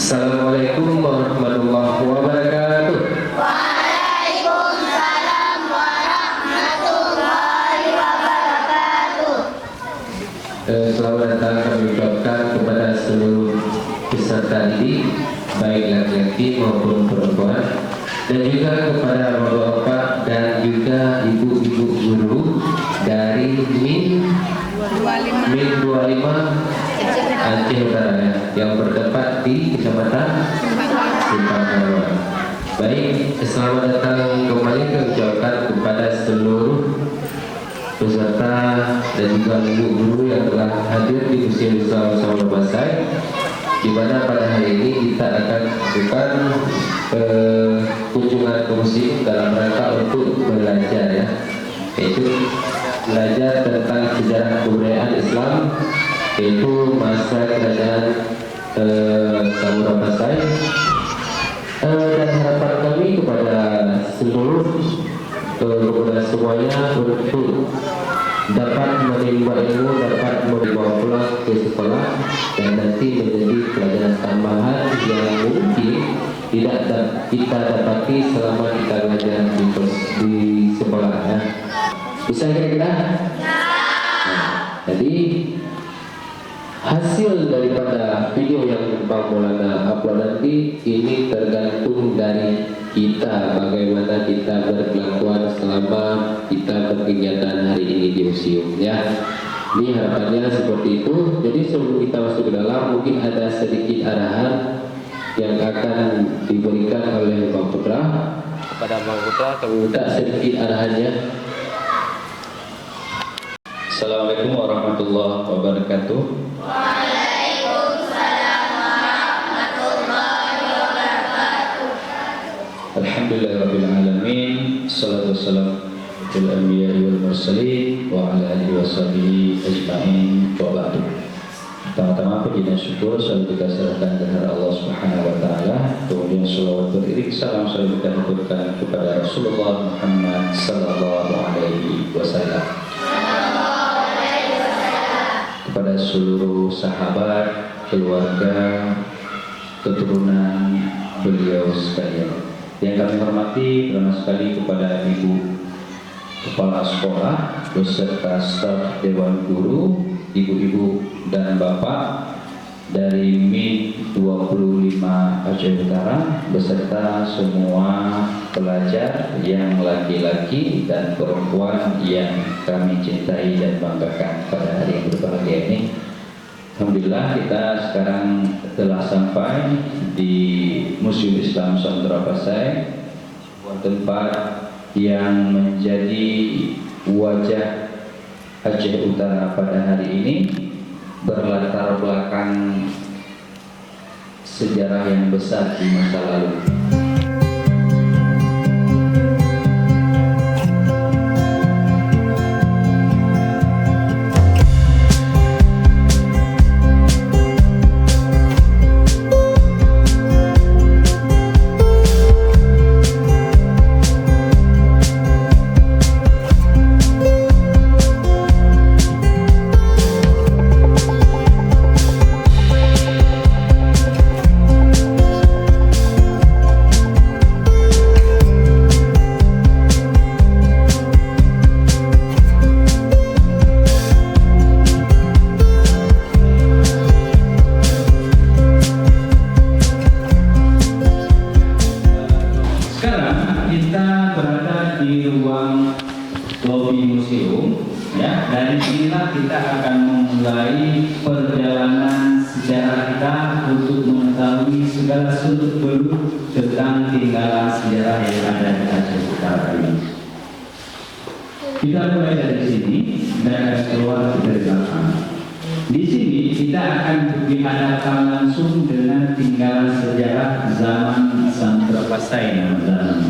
Assalamualaikum warahmatullahi wabarakatuh. Waalaikumsalam warahmatullahi wabarakatuh. Selamat datang kami ucapkan kepada seluruh peserta didik, baik laki-laki maupun perempuan, dan juga kepada bapak-bapak dan juga ibu-ibu guru dari Min 25 Aceh Utara yang bertempat di Kecamatan Simpang Karawan. Baik, selamat datang kembali kami ucapkan kepada seluruh peserta dan juga ibu guru yang telah hadir di Museum Islam Samudra Pasai, di mana pada hari ini kita akan melakukan kunjungan ke museum dalam rangka untuk belajar, ya, yaitu belajar tentang sejarah kebudayaan Islam, yaitu masa kerajaan Samudra Pasai, dan harapan kami kepada seluruh kepada semuanya untuk dapat menimba ilmu, dapat membawa pulang ke sekolah, dan nanti menjadi pelajaran tambahan yang mungkin tidak kita dapati selama kita belajar di sekolah, ya. Bisa kira-kira? Jadi hasil daripada video yang Bang Maulana upload nanti ini tergantung dari kita, bagaimana kita berkelakuan selama kita berkegiatan hari ini di museum, ya. Ini harapannya seperti itu. Jadi sebelum kita masuk ke dalam, mungkin ada sedikit arahan yang akan diberikan oleh Bang Putra. Kepada Bang Putra, kami minta sedikit arahannya. Assalamualaikum warahmatullahi wabarakatuh. Waalaikumsalam warahmatullahi wabarakatuh. Alhamdulillahirabbil alamin. Shallallahu wasallam ala anbiya'i wal mursalin wa ala alihi washabihi ajma'in wa ba'du. Pertama-tama puji dan syukur selalu kita serahkan kepada Allah Subhanahu wa taala. Kemudian shalawat beriring salam selalu kita haturkan kepada Rasulullah Muhammad sallallahu alaihi wasallam. Kepada seluruh sahabat, keluarga, keturunan beliau sekalian yang kami hormati, terutama sekali kepada Ibu Kepala Sekolah beserta staf Dewan Guru, ibu-ibu dan bapak dari Min 25 Aceh Utara beserta semua pelajar yang laki-laki dan perempuan yang kami cintai dan banggakan pada hari yang berbahagia ini. Alhamdulillah kita sekarang telah sampai di Museum Islam Samudra Pasai, tempat yang menjadi wajah Aceh Utara pada hari ini, berlatar belakang sejarah yang besar di masa lalu. dari sinilah kita akan memulai perjalanan sejarah kita untuk mengetahui segala sudut beluk tentang tinggalan sejarah yang ada di Aceh Utara ini. Kita mulai dari sini dan keluar dari belakang. Di sini kita akan dihadapkan langsung dengan tinggalan sejarah zaman Samudra Pasai namanya.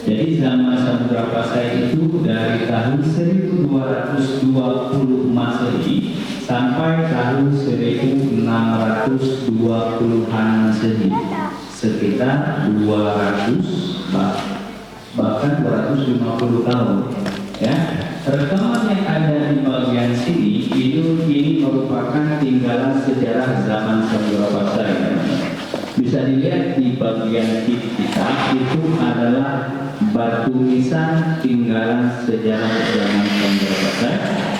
Jadi zaman Samudra Pasai itu dari tahun 1220 Masehi sampai tahun 1620-an Masehi, sekitar 200 bahkan 250 tahun. Ya, rekaman yang ada di bagian sini ini merupakan tinggalan sejarah zaman Samudra Pasai. Bisa dilihat di bagian kiri kita itu adalah batu nisan tinggalan sejarah zaman Samudra Pasai,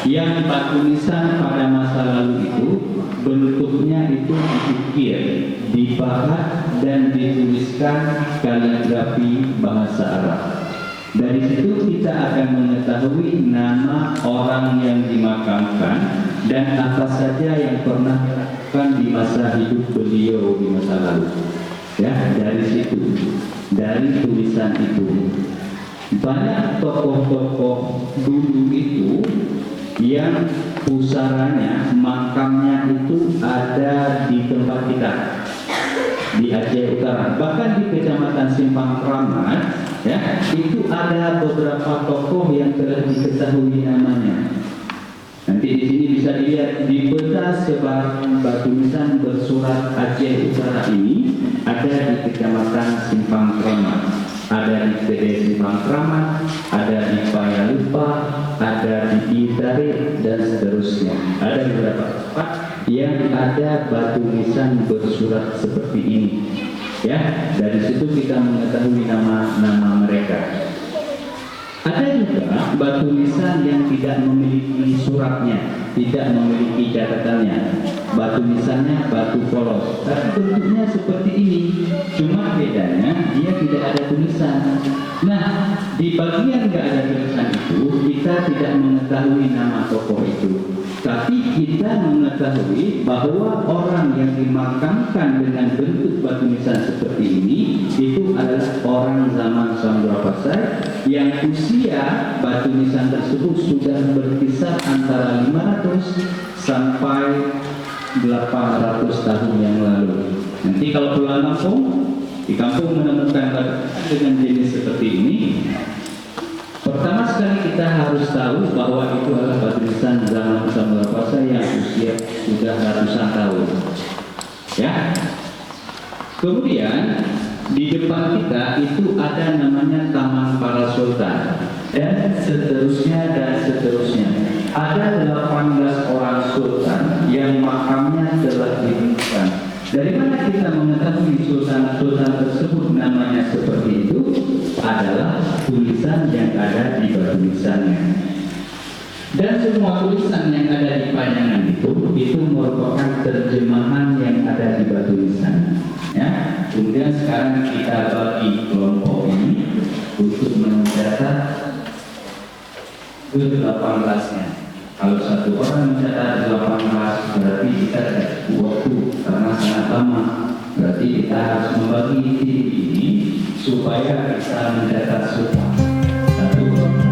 yang batu nisan pada masa lalu itu bentuknya itu diukir, dipahat dan dituliskan kaligrafi bahasa Arab. Dari situ kita akan mengetahui nama orang yang dimakamkan dan apa saja yang pernah dilakukan di masa hidup beliau di masa lalu. Ya, dari situ, dari tulisan itu, banyak tokoh-tokoh dulu itu yang pusaranya, makamnya itu ada di tempat kita di Aceh Utara, bahkan di Kecamatan Simpang Kramat. Ya, itu ada beberapa tokoh yang telah diketahui namanya. Nanti di sini bisa dilihat di peta sebaran batu nisan bersurat Aceh Utara ini ada di Kecamatan Simpang Kramat, ada di PD Simpang Kramat, ada di Payalupa, ada di Itare dan seterusnya. Ada beberapa tempat yang ada batu nisan bersurat seperti ini. Ya, dari situ kita mengetahui nama-nama mereka. Ada juga batu nisan yang tidak memiliki suratnya, tidak memiliki catatannya. Batu nisannya batu polos, tapi bentuknya seperti ini. Cuma bedanya dia tidak ada tulisan. Nah, di bagian nggak ada tulisan itu kita tidak mengetahui nama tokoh itu. Tapi kita mengetahui bahwa orang yang dimakamkan dengan bentuk batu nisan seperti ini itu adalah orang zaman Samudra Pasai yang usia batu nisan tersebut sudah berkisar antara 500 sampai 800 tahun yang lalu. Nanti kalau pulang kampung, di kampung menemukan batu dengan jenis seperti ini, pertama sekali kita harus tahu bahwa itu adalah batu nisan zaman Samudra Pasai yang usia sudah ratusan tahun. Ya. Kemudian di depan kita itu ada namanya Taman Para Sultan dan seterusnya dan seterusnya. Ada 18 orang sultan yang makamnya telah ditentukan. Dari mana kita mengetahui sultan-sultan tersebut namanya seperti itu? Adalah tulisan yang ada di batu nisannya. Dan semua tulisan yang ada di panjangan itu merupakan terjemahan yang ada di batu nisan. Ya, kemudian sekarang kita bagi kelompok ini untuk mencatat ke-18-nya. Kalau satu orang mencatat 18, berarti kita ada waktu karena sangat lama. Berarti kita harus membagi tim ini supaya bisa mencatat semua. Satu kelompok.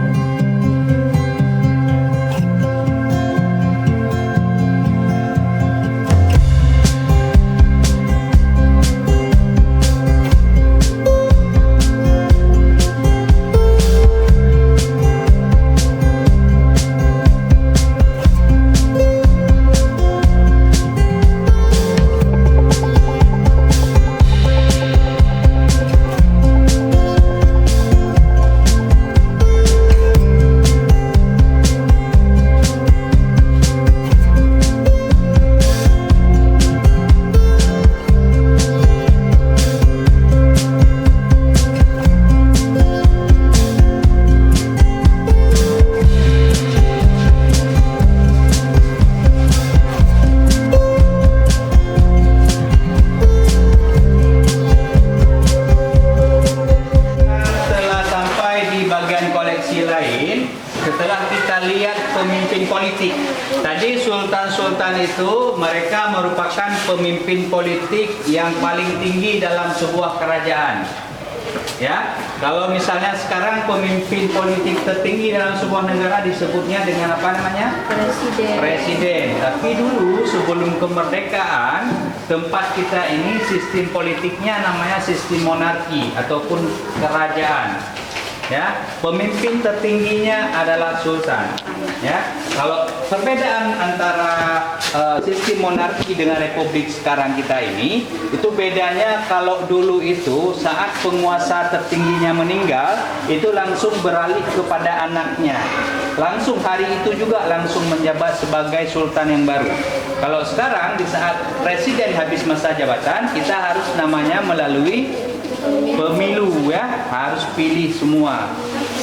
pemimpin politik. Tadi sultan-sultan itu mereka merupakan pemimpin politik yang paling tinggi dalam sebuah kerajaan. Ya, kalau misalnya sekarang pemimpin politik tertinggi dalam sebuah negara disebutnya dengan apa namanya? Presiden. Tapi dulu sebelum kemerdekaan, tempat kita ini sistem politiknya namanya sistem monarki ataupun kerajaan. Ya, pemimpin tertingginya adalah sultan. Ya, kalau perbedaan antara sistem monarki dengan republik sekarang kita ini, itu bedanya kalau dulu itu saat penguasa tertingginya meninggal, itu langsung beralih kepada anaknya. Langsung hari itu juga langsung menjabat sebagai sultan yang baru. Kalau sekarang di saat presiden habis masa jabatan, kita harus namanya melalui pemilu, ya, harus pilih semua.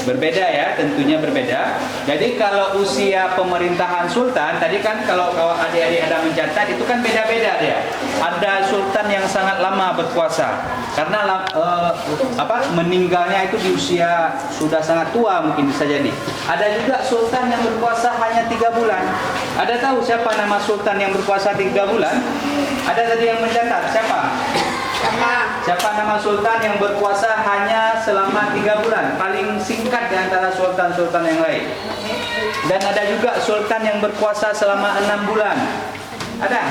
Berbeda ya, tentunya berbeda. Jadi kalau usia pemerintahan sultan, tadi kan kalau adik-adik ada mencatat, itu kan beda-beda dia. Ada sultan yang sangat lama berkuasa karena meninggalnya itu di usia sudah sangat tua, mungkin bisa jadi. Ada juga sultan yang berkuasa hanya 3 bulan. Ada tahu siapa nama sultan yang berkuasa 3 bulan? Ada tadi yang mencatat, siapa? Siapa nama sultan yang berkuasa hanya selama 3 bulan? Paling singkat di antara sultan-sultan yang lain. Dan ada juga sultan yang berkuasa selama 6 bulan. Ada?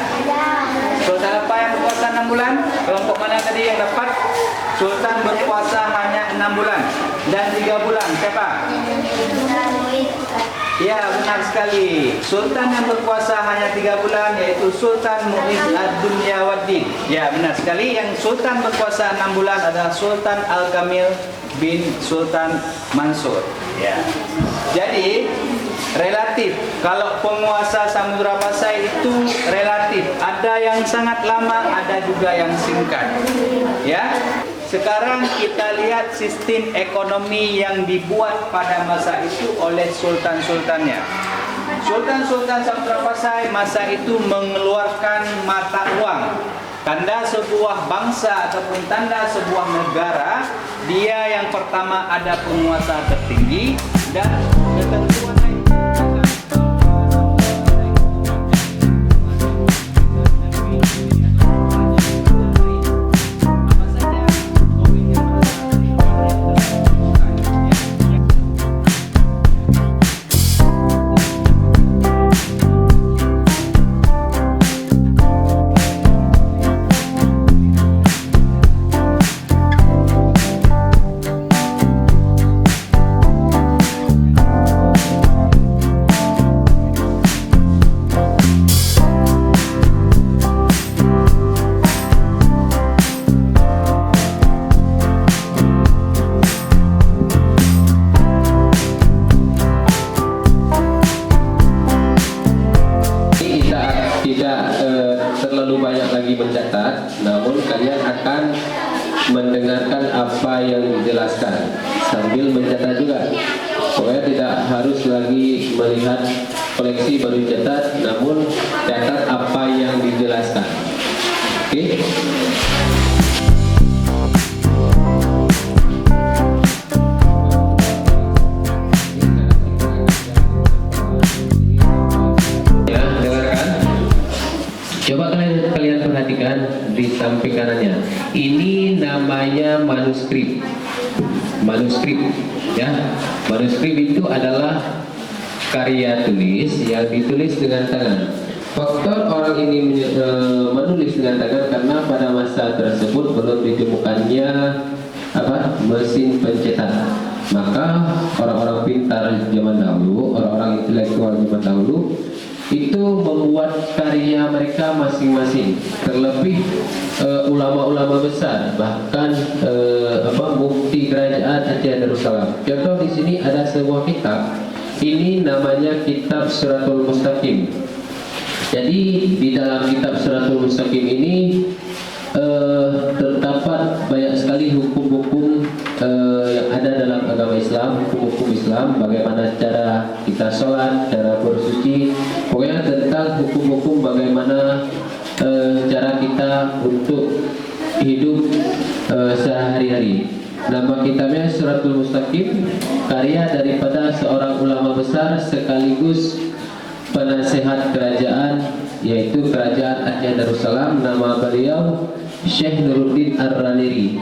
Sultan apa yang berkuasa 6 bulan? Kelompok mana tadi yang dapat? Sultan berkuasa hanya 6 bulan dan 3 bulan. Siapa? Ya, benar sekali. Sultan yang berkuasa hanya 3 bulan yaitu Sultan Mu'izz ad-Dunyawaddin. Ya, benar sekali. Yang Sultan berkuasa 6 bulan adalah Sultan Al-Kamil bin Sultan Mansur. Ya. Jadi relatif. Kalau penguasa Samudra Pasai itu relatif. Ada yang sangat lama, ada juga yang singkat. Ya. Sekarang kita lihat sistem ekonomi yang dibuat pada masa itu oleh sultan-sultannya. Sultan-sultan Samudra Pasai masa itu mengeluarkan mata uang. Tanda sebuah bangsa ataupun tanda sebuah negara, dia yang pertama ada penguasa tertinggi dan ketentuan terlalu banyak lagi mencatat, namun kalian akan mendengarkan apa yang dijelaskan sambil mencatat juga. Pokoknya tidak harus lagi melihat koleksi baru dicatat, namun catat apa yang dijelaskan. Oke? Coba kalian perhatikan di samping kanannya. Ini namanya manuskrip. Manuskrip, ya. Manuskrip itu adalah karya tulis yang ditulis dengan tangan. Faktor orang ini menulis dengan tangan karena pada masa tersebut belum ditemukannya mesin pencetak. Maka orang-orang pintar zaman dahulu, orang-orang intelektual zaman dahulu itu membuat karya mereka masing-masing. Terlebih ulama-ulama besar, bahkan mufti kerajaan Aceh Darussalam. Contoh di sini ada sebuah kitab. Ini namanya Kitab Siratul Mustaqim. Jadi di dalam Kitab Siratul Mustaqim ini terdapat banyak sekali hukum-hukum yang ada dalam agama Islam, hukum-hukum Islam, bagaimana cara kita sholat, cara bersuci, pokoknya tentang hukum-hukum bagaimana cara kita untuk hidup sehari-hari. Nama kitabnya Siratul Mustaqim, karya daripada seorang ulama besar sekaligus penasehat kerajaan, yaitu Kerajaan Aceh Darussalam. Nama beliau Syekh Nuruddin Ar-Raniri.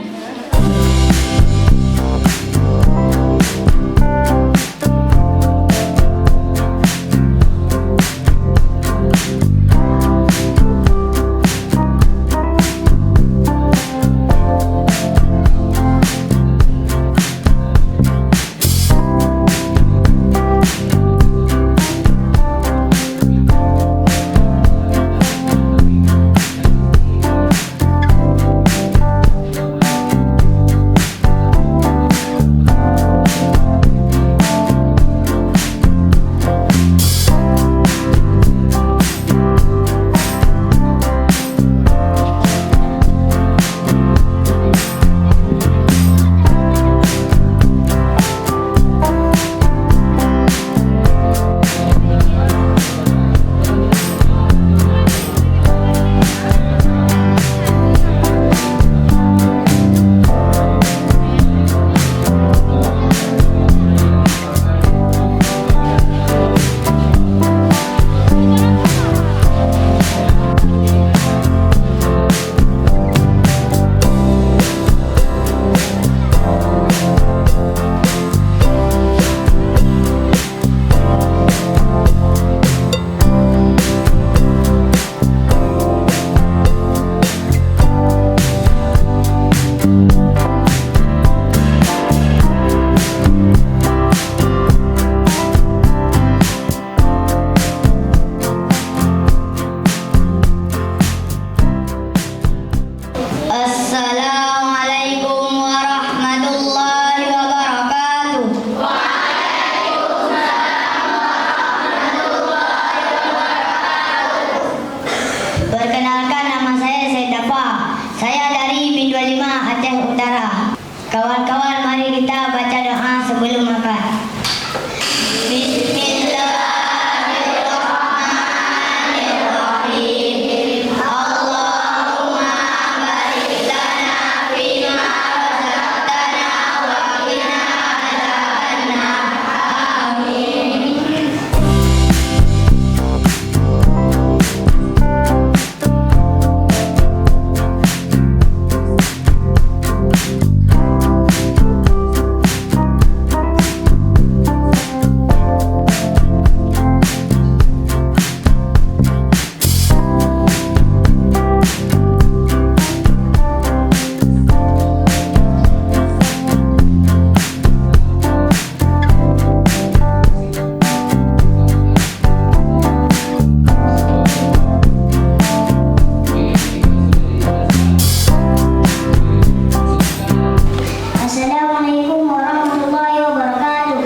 Assalamualaikum warahmatullahi wabarakatuh. Perkenalkan, nama saya Saidafa. Saya dari PIN 25 Aceh Utara. Kawan-kawan, mari kita baca doa sebelum makan. Bismillahirrahmanirrahim. Allahumma barik lana fima razaqtana wa qina adzabannar. Amin. Assalamualaikum warahmatullahi wabarakatuh.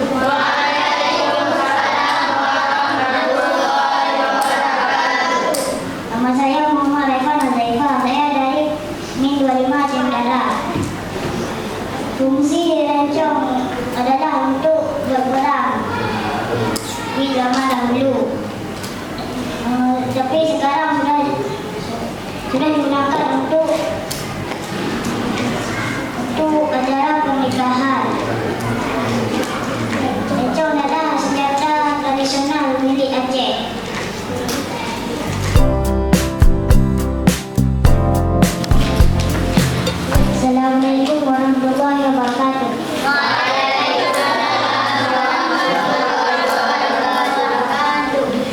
Nama saya Muhammad Raifa Nazaifa. Saya dari PIN 25 Aceh Utara. Fungsi rencong adalah untuk berperang di zaman dahulu. Tapi sekarang sudah digunakan untuk acara pernikahan. Rencong adalah senjata tradisional milik Aceh. Assalamualaikum warahmatullahi wabarakatuh.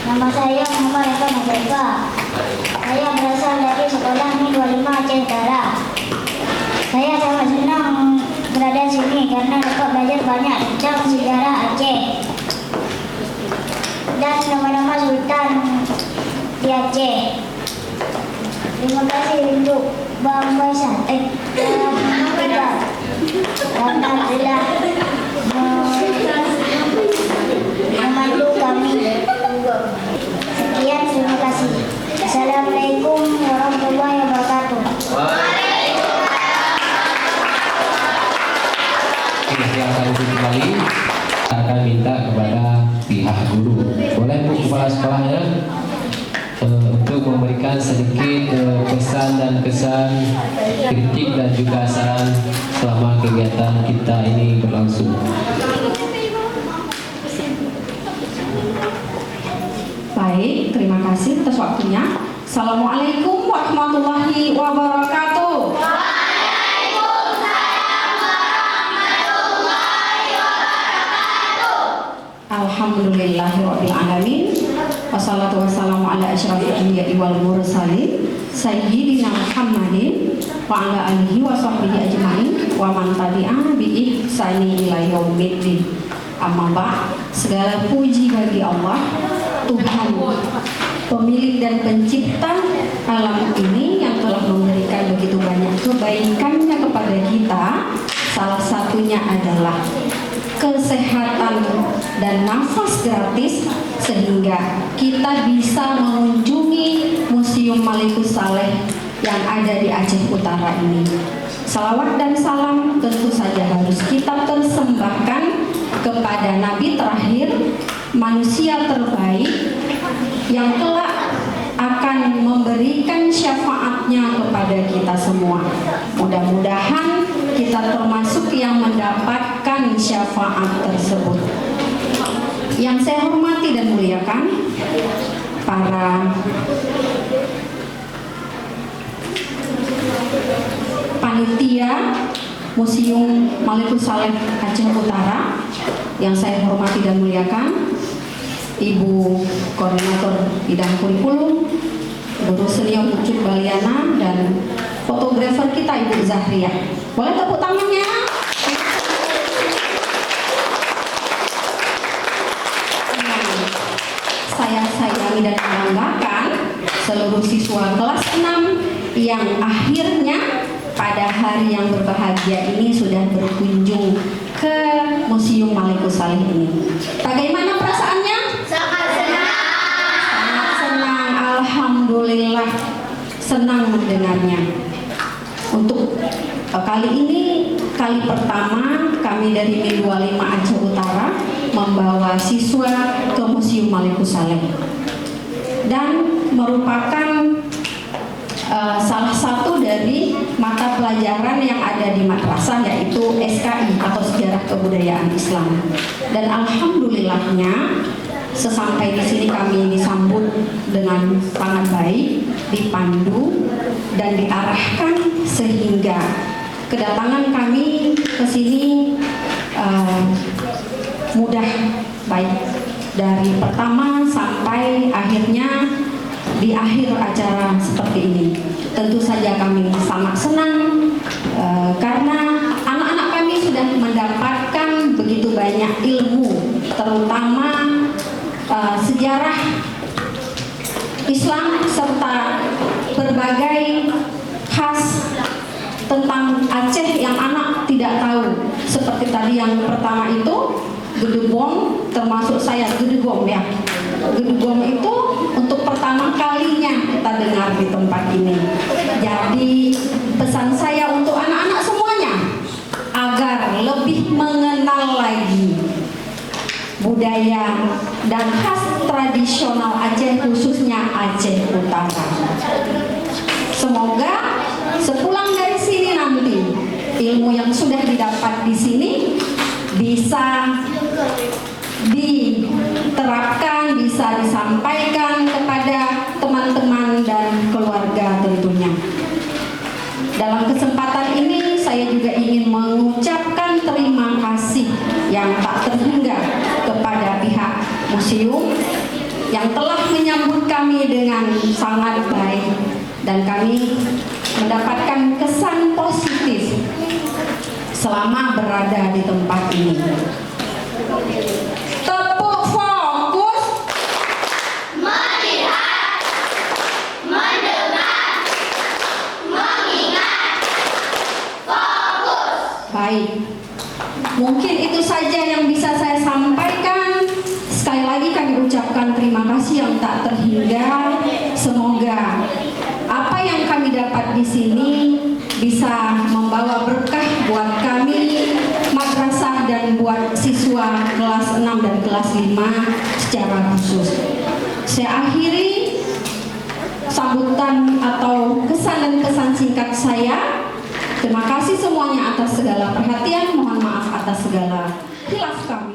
Nama saya Muhammad Raifa Nazaifa. Saya berasal dari sekolah PIN 25 Aceh Utara. Saya sangat senang berada di sini karena dapat belajar banyak tentang sejarah Aceh dan nama-nama sultan di Aceh. Terima kasih untuk Bang Faisal karena telah memandu kami. Sekian, terima kasih. Assalamualaikum warahmatullahi wabarakatuh. Silakan kembali. Akan minta kepada pihak guru, boleh Bu Kepala Sekolahnya untuk memberikan sedikit pesan dan kesan, kritik dan juga saran selama kegiatan kita ini berlangsung. Baik, terima kasih atas waktunya. Assalamualaikum warahmatullahi wabarakatuh. Alhamdulillahirabbil alamin. Wassalatu wassalamu ala asyrafil anbiya'i wal mursalin sayyidina Muhammadin wa ala alihi wa sahbihi ajmain wa man tabi'a bi ihsani ila yaumiddin. Amma ba'd. Segala puji bagi Allah, Tuhan pemilik dan pencipta alam ini yang telah memberikan begitu banyak kebaikannya kepada kita. Salah satunya adalah kesehatan dan nafas gratis sehingga kita bisa mengunjungi Museum Malikus Saleh yang ada di Aceh Utara ini. Salawat dan salam tentu saja harus kita persembahkan kepada Nabi terakhir, manusia terbaik yang kelak akan memberikan syafaatnya kepada kita semua. Mudah-mudahan kita termasuk yang mendapatkan syafaat tersebut. Yang saya hormati dan muliakan para panitia Museum Malikus Saleh Aceh Utara, yang saya hormati dan muliakan Ibu Koordinator Bidang Kurikulum, Guru Senior Ucup Baliana, dan fotografer kita Ibu Zahria. Boleh tepuk tangannya? Saya sayangi dan membanggakan seluruh siswa kelas 6 yang akhirnya pada hari yang berbahagia ini sudah berkunjung ke Museum Malikus Saleh ini. Bagaimana perasaannya? Sangat senang. Sangat senang, alhamdulillah, senang mendengarnya. Untuk kali ini, kali pertama kami dari MIN 25 Aceh Utara membawa siswa ke Museum Malikus Saleh dan merupakan salah satu dari mata pelajaran yang ada di madrasah, yaitu SKI atau Sejarah Kebudayaan Islam. Dan alhamdulillahnya sesampai di sini kami disambut dengan sangat baik, dipandu dan diarahkan sehingga kedatangan kami ke sini mudah, baik dari pertama sampai akhirnya di akhir acara seperti ini. Tentu saja kami sangat senang karena anak-anak kami sudah mendapatkan begitu banyak ilmu, terutama sejarah Islam serta berbagai khas tentang Aceh yang anak tidak tahu. Seperti tadi yang pertama itu Gedebong, termasuk saya Gedebong ya. Gedebong itu untuk pertama kalinya kita dengar di tempat ini. Jadi pesan saya untuk anak-anak semuanya agar lebih mengenal lagi budaya dan khas tradisional Aceh, khususnya Aceh Utara. Semoga sepulang dari sini nanti ilmu yang sudah didapat di sini bisa diterapkan, bisa disampaikan kepada teman-teman dan keluarga tentunya. Dalam kesempatan ini saya juga ingin mengucapkan terima kasih yang tak terhingga kepada pihak museum yang telah menyambut kami dengan sangat baik dan kami mendapatkan kesan positif selama berada di tempat ini. Tepuk fokus, Melihat, mendengar, mengingat, fokus. baik. Mungkin itu saja yang bisa saya sampaikan. Sekali lagi kami ucapkan terima kasih yang tak terhingga. Semoga apa yang kami dapat di sini bisa membawa berkah buat kami madrasah dan buat siswa kelas 6 dan kelas 5 secara khusus. Saya akhiri sambutan atau kesan dan kesan singkat saya. Terima kasih semuanya atas segala perhatian. Mohon maaf atas segala khilaf kami.